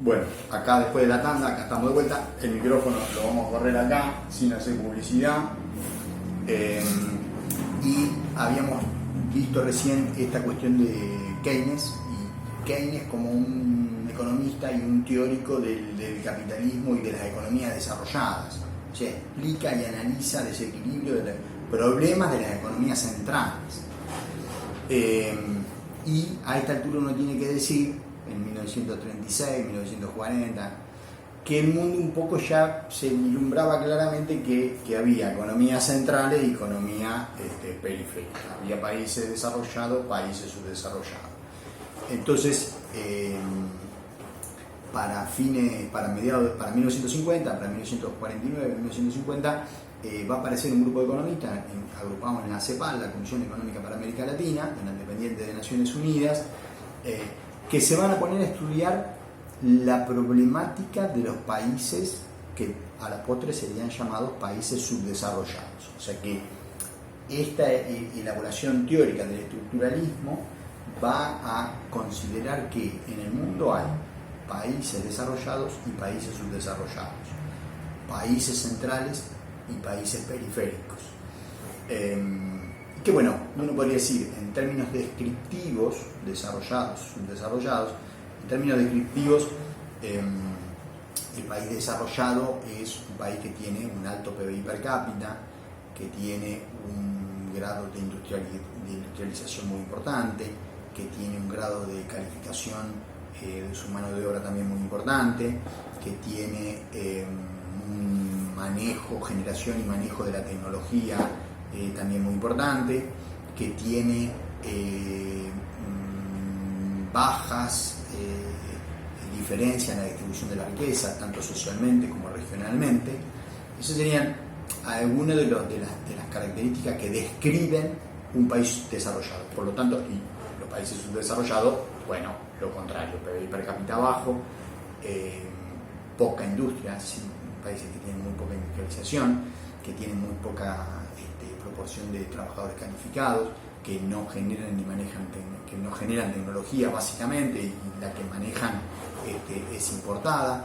Bueno, acá después de la tanda, acá estamos de vuelta. El micrófono lo vamos a correr acá sin hacer publicidad. Y habíamos visto recién esta cuestión de Keynes, y Keynes como un economista y un teórico del capitalismo y de las economías desarrolladas. O sea, explica y analiza desequilibrio de los problemas de las economías centrales. Y a esta altura uno tiene que decir, en 1936, 1940, que el mundo un poco ya se vislumbraba claramente que había economías centrales y economía periférica. Había países desarrollados, países subdesarrollados. Entonces, para 1950, para 1949, 1950, va a aparecer un grupo de economistas agrupados en la CEPAL, la Comisión Económica para América Latina, en la Independiente de Naciones Unidas, que se van a poner a estudiar la problemática de los países que a la postre serían llamados países subdesarrollados. O sea que esta elaboración teórica del estructuralismo va a considerar que en el mundo hay países desarrollados y países subdesarrollados, países centrales y países periféricos. Que bueno, uno podría decir en términos descriptivos, desarrollados, subdesarrollados, en términos descriptivos, el país desarrollado es un país que tiene un alto PBI per cápita, que tiene un grado de industrialización muy importante, que tiene un grado de calificación de su mano de obra también muy importante, que tiene un manejo, generación y manejo de la tecnología también muy importante, que tiene bajas diferencias en la distribución de la riqueza, tanto socialmente como regionalmente. Esas serían algunas de las características que describen un país desarrollado. Por lo tanto, y los países subdesarrollados, bueno, lo contrario, PBI per cápita bajo, poca industria, países que tienen muy poca industrialización, que tienen muy poca proporción de trabajadores calificados, que no generan ni manejan, que no generan tecnología básicamente, y la que manejan es importada,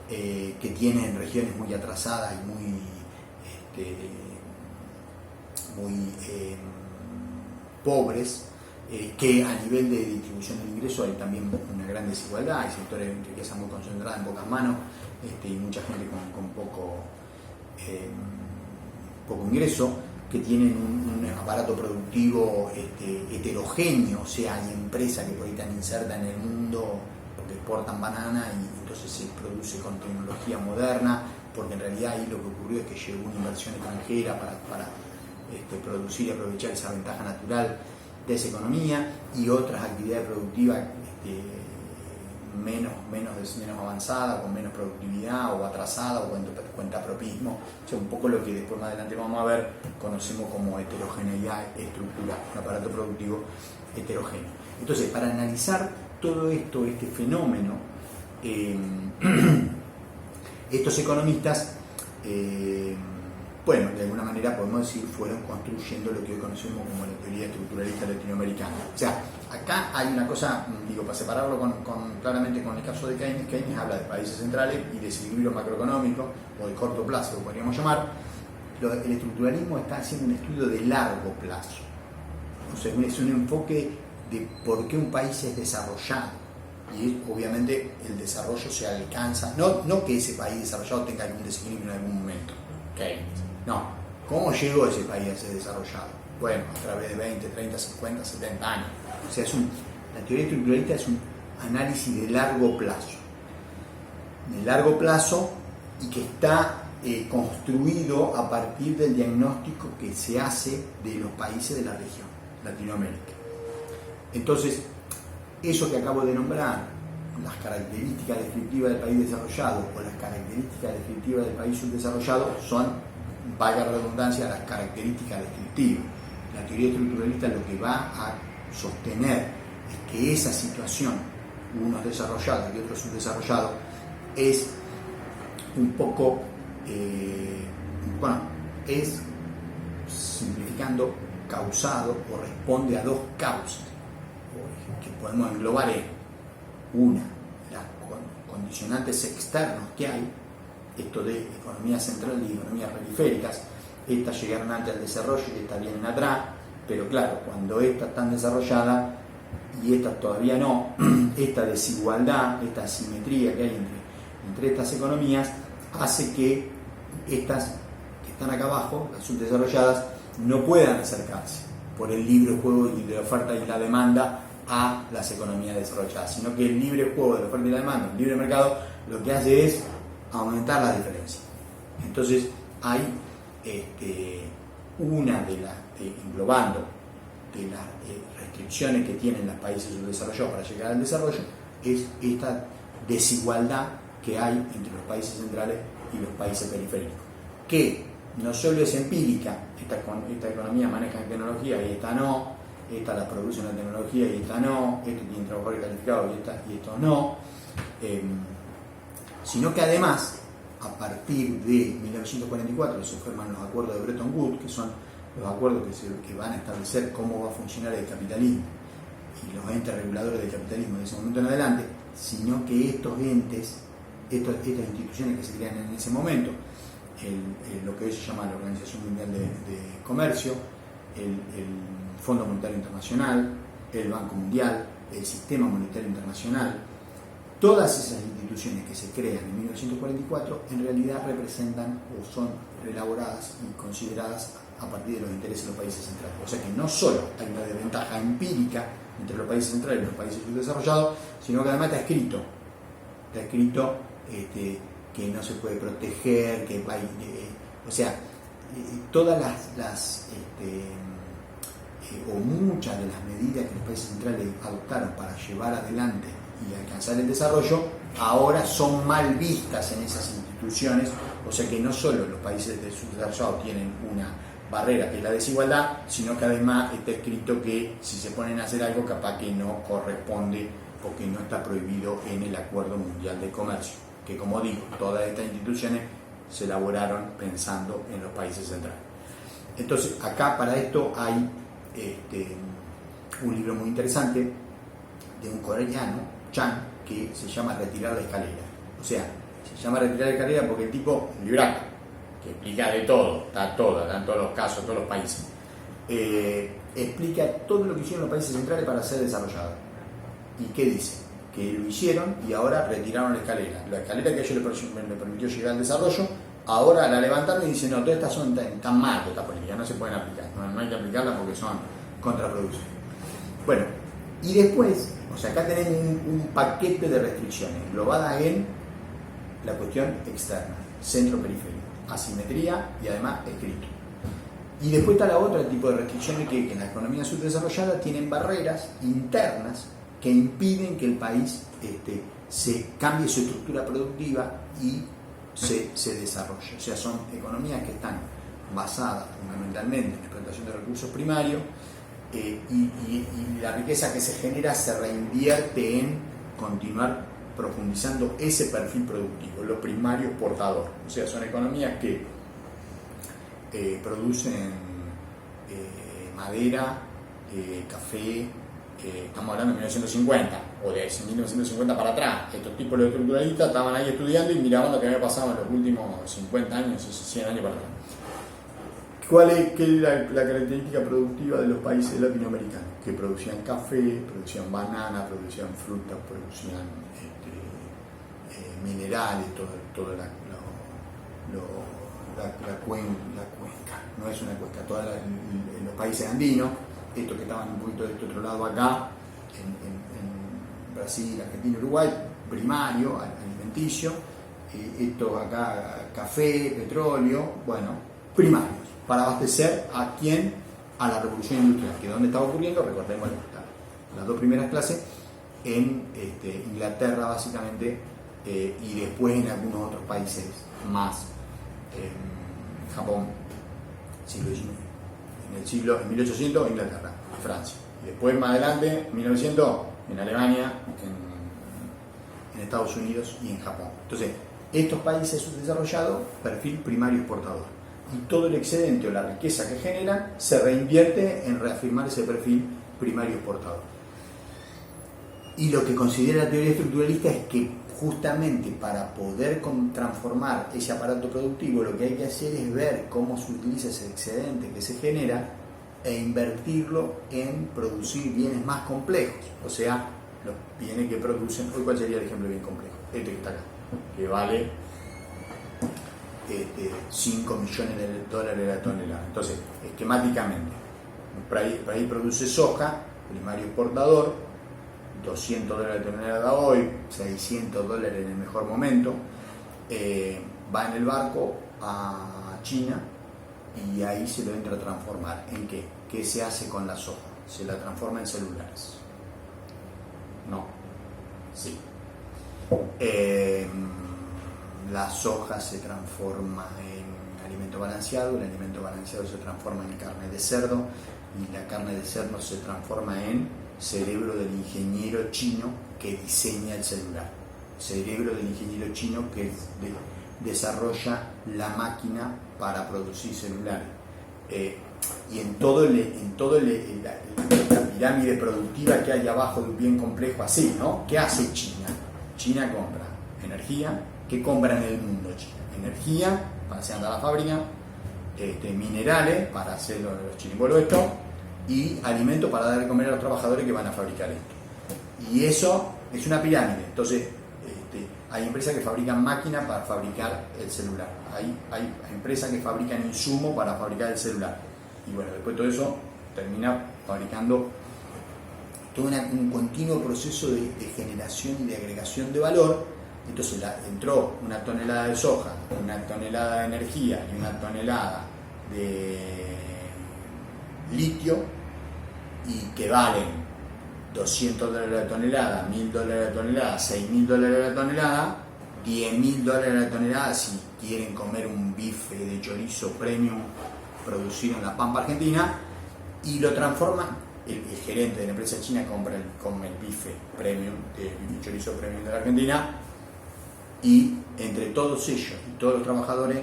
que tienen regiones muy atrasadas y muy pobres, que a nivel de distribución del ingreso hay también una gran desigualdad, hay sectores de riqueza muy concentrada en pocas manos, y mucha gente con poco ingreso, que tienen un aparato productivo heterogéneo, o sea, hay empresas que por ahí están insertas en el mundo porque exportan banana y entonces se produce con tecnología moderna, porque en realidad ahí lo que ocurrió es que llegó una inversión extranjera para producir y aprovechar esa ventaja natural de esa economía, y otras actividades productivas menos avanzada, con menos productividad o atrasada o cuentapropismo, o sea, un poco lo que después más adelante vamos a ver, conocemos como heterogeneidad estructural, un aparato productivo heterogéneo. Entonces, para analizar todo esto, este fenómeno, estos economistas, bueno, de alguna manera podemos decir, fueron construyendo lo que hoy conocemos como la teoría estructuralista latinoamericana. O sea, acá hay una cosa, digo, para separarlo claramente con el caso de Keynes. Keynes habla de países centrales y desequilibrio macroeconómico, o de corto plazo, lo podríamos llamar. El estructuralismo está haciendo un estudio de largo plazo. O sea, es un enfoque de por qué un país es desarrollado. Y obviamente el desarrollo se alcanza, no que ese país desarrollado tenga algún desequilibrio en algún momento. Keynes. No, ¿cómo llegó ese país a ser desarrollado? Bueno, a través de 20, 30, 50, 70 años. O sea, la teoría estructuralista es un análisis de largo plazo. De largo plazo, y que está construido a partir del diagnóstico que se hace de los países de la región, Latinoamérica. Entonces, eso que acabo de nombrar, las características descriptivas del país desarrollado o las características descriptivas del país subdesarrollado, son, valga la redundancia, las características descriptivas. La teoría estructuralista lo que va a sostener es que esa situación, unos desarrollados y otros subdesarrollados, es un poco, es, simplificando, causado o responde a dos causas que podemos englobar en una, las condicionantes externos que hay, esto de economía central y economías periféricas, estas llegaron antes al desarrollo y estas vienen atrás, pero claro, cuando estas están desarrolladas y estas todavía no, esta desigualdad, esta asimetría que hay entre estas economías, hace que estas que están acá abajo, las subdesarrolladas, no puedan acercarse por el libre juego y de la oferta y la demanda a las economías desarrolladas, sino que el libre juego de la oferta y la demanda, el libre mercado, lo que hace es aumentar la diferencia. Entonces hay una de las, englobando de las restricciones que tienen los países subdesarrollados para llegar al desarrollo, es esta desigualdad que hay entre los países centrales y los países periféricos, que no solo es empírica, esta economía maneja tecnología y esta no, esta la produce una tecnología y esta no, esto tiene trabajadores calificados y esto no, sino que además, a partir de 1944 se firman los acuerdos de Bretton Woods, que son los acuerdos que van a establecer cómo va a funcionar el capitalismo y los entes reguladores del capitalismo de ese momento en adelante, sino que estos entes, estas instituciones que se crean en ese momento, lo que hoy se llama la Organización Mundial de Comercio, el Fondo Monetario Internacional, el Banco Mundial, el Sistema Monetario Internacional, todas esas instituciones que se crean en 1944 en realidad representan o son elaboradas y consideradas a partir de los intereses de los países centrales. O sea que no solo hay una desventaja empírica entre los países centrales y los países subdesarrollados, sino que además está escrito que no se puede proteger, que o sea, todas o muchas de las medidas que los países centrales adoptaron para llevar adelante y alcanzar el desarrollo, ahora son mal vistas en esas instituciones, o sea que no solo los países subdesarrollados tienen una barrera que es la desigualdad, sino que además está escrito que si se ponen a hacer algo capaz que no corresponde porque no está prohibido en el Acuerdo Mundial de Comercio, que como digo, todas estas instituciones se elaboraron pensando en los países centrales. Entonces acá para esto hay un libro muy interesante de un coreano, Chan, que se llama Retirar la escalera. O sea, se llama Retirar la escalera porque el tipo, un libraco, que explica de todo, está en todos los casos, todos los países, explica todo lo que hicieron los países centrales para ser desarrollados. ¿Y qué dice? Que lo hicieron y ahora retiraron la escalera. La escalera que a ellos le permitió llegar al desarrollo, ahora la levantaron y dicen, no, todas estas son tan mal, estas políticas, no se pueden aplicar, no hay que aplicarlas porque son contraproducentes. Bueno, y después, o sea, acá tenemos un paquete de restricciones englobadas en la cuestión externa, centro-periférico, asimetría y además escrito. Y después está la otra tipo de restricciones que en la economía subdesarrollada tienen barreras internas que impiden que el país se cambie su estructura productiva y se desarrolle. O sea, son economías que están basadas fundamentalmente en la explotación de recursos primarios y la riqueza que se genera se reinvierte en continuar profundizando ese perfil productivo, lo primario exportador. O sea, son economías que producen madera, café, estamos hablando de 1950 o de 1950 para atrás. Estos tipos de estructuralistas estaban ahí estudiando y miraban lo que había pasado en los últimos 50 años, 100 años para atrás. ¿Qué es la característica productiva de los países latinoamericanos? Que producían café, producían banana, producían frutas, producían minerales, toda la cuenca, no es una cuenca, en los países andinos, estos que estaban un poquito de este otro lado acá, en Brasil, Argentina, Uruguay, primario, alimenticio, estos acá, café, petróleo, bueno, primarios, para abastecer a quién, a la revolución industrial, que donde estaba ocurriendo, recordemos las dos primeras clases, en Inglaterra básicamente, y después en algunos otros países más, Japón, siglo XIX, en 1800 Inglaterra, Francia, y después más adelante, 1900, en Alemania, en Estados Unidos y en Japón. Entonces, estos países subdesarrollados, perfil primario exportador, y todo el excedente o la riqueza que generan se reinvierte en reafirmar ese perfil primario exportador. Y lo que considera la teoría estructuralista es que justamente para poder transformar ese aparato productivo, lo que hay que hacer es ver cómo se utiliza ese excedente que se genera e invertirlo en producir bienes más complejos, o sea, los bienes que producen. Hoy, ¿cuál sería el ejemplo bien complejo? Este que está acá, que vale 5 millones de dólares la tonelada. Entonces, esquemáticamente, el país produce soja, primario exportador, 200 dólares la tonelada hoy, 600 dólares en el mejor momento, va en el barco a China y ahí se lo entra a transformar. ¿En qué? ¿Qué se hace con la soja? Se la transforma en celulares. No. Sí. La soja se transforma en alimento balanceado, el alimento balanceado se transforma en carne de cerdo y la carne de cerdo se transforma en cerebro del ingeniero chino que diseña el celular, cerebro del ingeniero chino que desarrolla la máquina para producir celulares. Y en todo la pirámide productiva que hay abajo de un bien complejo así, ¿no? ¿Qué hace China? China compra energía. ¿Qué compra en el mundo China? Energía para hacer andar la fábrica, minerales para hacer los chirimbolos esto, y alimentos para dar de comer a los trabajadores que van a fabricar esto. Y eso es una pirámide. Entonces, hay empresas que fabrican máquinas para fabricar el celular. Hay empresas que fabrican insumos para fabricar el celular. Y bueno, después todo eso termina fabricando todo un continuo proceso de generación y de agregación de valor. Entonces entró una tonelada de soja, una tonelada de energía y una tonelada de litio, y que valen 200 dólares la tonelada, 1000 dólares la tonelada, 6000 dólares la tonelada, 10.000 dólares la tonelada si quieren comer un bife de chorizo premium producido en la Pampa Argentina, y lo transforman. El gerente de la empresa china come el bife premium, el chorizo premium de la Argentina, y entre todos ellos y todos los trabajadores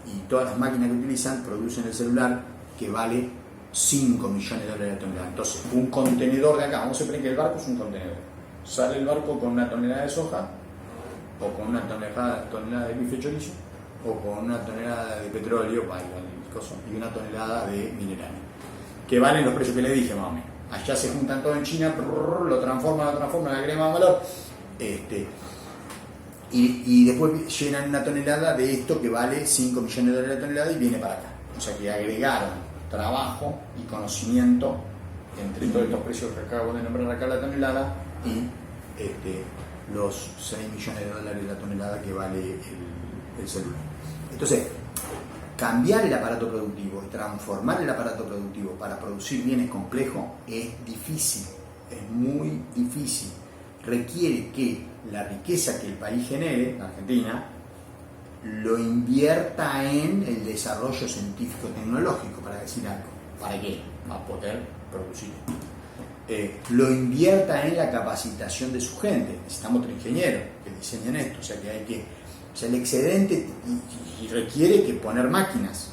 y todas las máquinas que utilizan producen el celular que vale 5 millones de dólares la tonelada. Entonces, un contenedor de acá, vamos a suponer que el barco es un contenedor, sale el barco con una tonelada de soja, o con una tonelada de bife chorizo, o con una tonelada de petróleo y una tonelada de minerales, que valen los precios que le dije más o menos. Allá se juntan todo en China, lo transforman, le agregan valor, y después llenan una tonelada de esto que vale 5 millones de dólares la tonelada y viene para acá. O sea que agregaron trabajo y conocimiento entre todos estos precios que acabo de nombrar acá la tonelada y los 6 millones de dólares la tonelada que vale el celular. Entonces, cambiar el aparato productivo y transformar el aparato productivo para producir bienes complejos es difícil, es muy difícil. Requiere que la riqueza que el país genere, la Argentina, lo invierta en el desarrollo científico-tecnológico, para decir algo. ¿Para qué? Para poder producir esto. Lo invierta en la capacitación de su gente. Necesitamos otros ingenieros que diseñen esto, o sea que el excedente y requiere que poner máquinas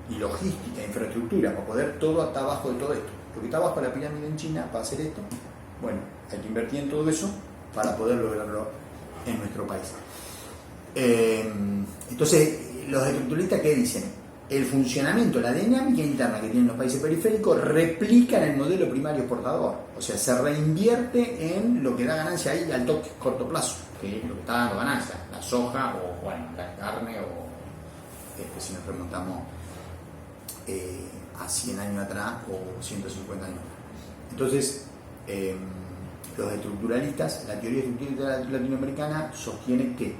y logística, infraestructura, para poder todo hasta abajo de todo esto. Lo que está abajo de la pirámide en China para hacer esto, bueno, hay que invertir en todo eso para poder lograrlo en nuestro país. Entonces, los estructuralistas, ¿qué dicen? El funcionamiento, la dinámica interna que tienen los países periféricos replican el modelo primario exportador, o sea, se reinvierte en lo que da ganancia ahí al corto plazo, que es lo que está dando ganancia, la soja o bueno, la carne, o si nos remontamos a 100 años atrás o 150 años atrás. Entonces, los estructuralistas, la teoría estructuralista latinoamericana sostiene que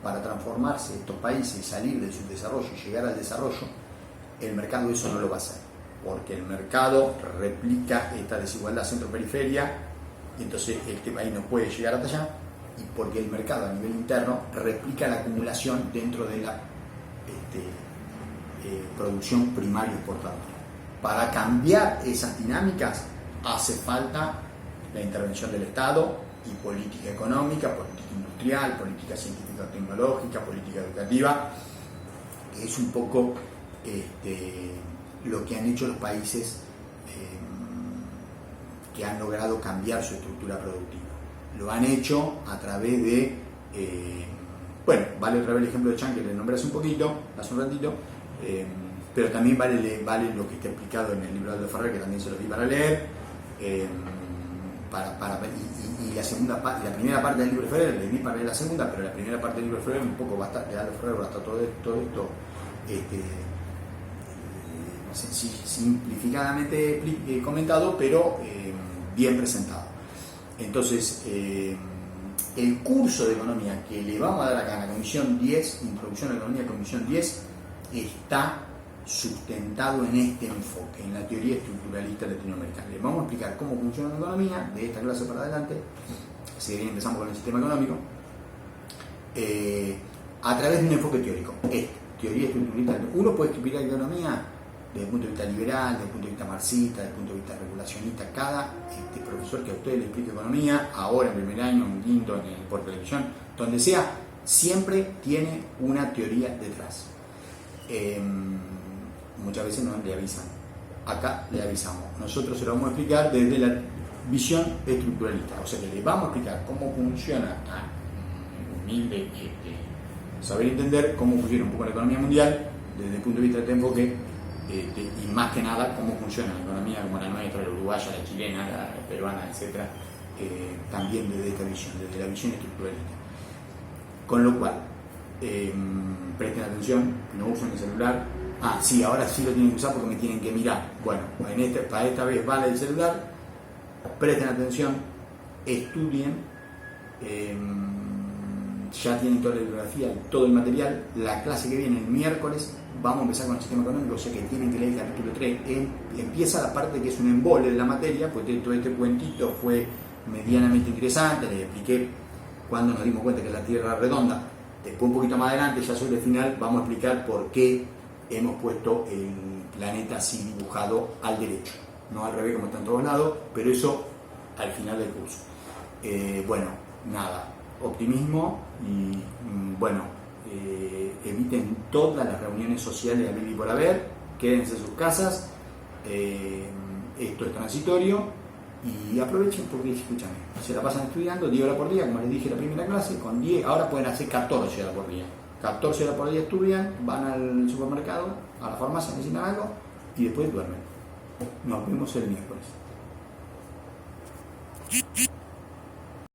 para transformarse estos países y salir de su desarrollo y llegar al desarrollo, el mercado eso no lo va a hacer, porque el mercado replica esta desigualdad centro-periferia, y entonces este país no puede llegar hasta allá, y porque el mercado a nivel interno replica la acumulación dentro de la producción primaria exportadora. Para cambiar esas dinámicas hace falta la intervención del Estado y política económica, política industrial, política científico-tecnológica, política educativa, que es un poco lo que han hecho los países que han logrado cambiar su estructura productiva. Lo han hecho a través de Bueno, vale otra vez el ejemplo de Chan que le nombré hace un ratito, pero también vale lo que está explicado en el libro de Aldo Ferrer, que también se lo di para leer. Y la primera parte del libro de Ferrer, le di para leer la segunda, pero la primera parte del libro de Ferrer un poco bastante, de Aldo Ferrer, hasta todo esto simplificadamente comentado, pero bien presentado. Entonces, el curso de economía que le vamos a dar acá en la comisión 10, Introducción a la Economía, comisión 10, está sustentado en este enfoque, en la teoría estructuralista latinoamericana. Les vamos a explicar cómo funciona la economía de esta clase para adelante, si bien empezamos con el sistema económico, a través de un enfoque teórico. Teoría estructuralista. Uno puede explicar la economía desde el punto de vista liberal, desde el punto de vista marxista, desde el punto de vista regulacionista. Cada profesor que a ustedes le explique economía, ahora en primer año, en quinto, por televisión, donde sea, siempre tiene una teoría detrás. Muchas veces no le avisan. Acá le avisamos. Nosotros se lo vamos a explicar desde la visión estructuralista. O sea que le vamos a explicar cómo funciona humilde saber entender cómo funciona un poco la economía mundial desde el punto de vista de este enfoque, y más que nada cómo funciona la economía como la nuestra, la uruguaya, la chilena, la peruana, etc. También desde esta visión, desde la visión estructuralista. Con lo cual, presten atención, no usen el celular. Sí, ahora sí lo tienen que usar porque me tienen que mirar. Bueno, para esta vez vale el celular. Presten atención, estudien, ya tienen toda la bibliografía, todo el material. La clase que viene el miércoles vamos a empezar con el sistema económico, o sea que tienen que leer el capítulo 3. Empieza la parte que es un embole de la materia, porque todo este cuentito fue medianamente interesante. Les expliqué cuando nos dimos cuenta que la Tierra era redonda. Después, un poquito más adelante, ya sobre el final, vamos a explicar por qué hemos puesto el planeta así dibujado al derecho, no al revés como está en todos lados, pero eso al final del curso. Bueno, nada, optimismo y eviten todas las reuniones sociales a vivir y por haber, quédense en sus casas, esto es transitorio y aprovechen porque, escúchame, se la pasan estudiando 10 horas por día, como les dije en la primera clase, con 10, ahora pueden hacer 14 horas por día. 14 horas por día estudian, van al supermercado, a la farmacia, necesitan algo y después duermen. Nos vemos el miércoles.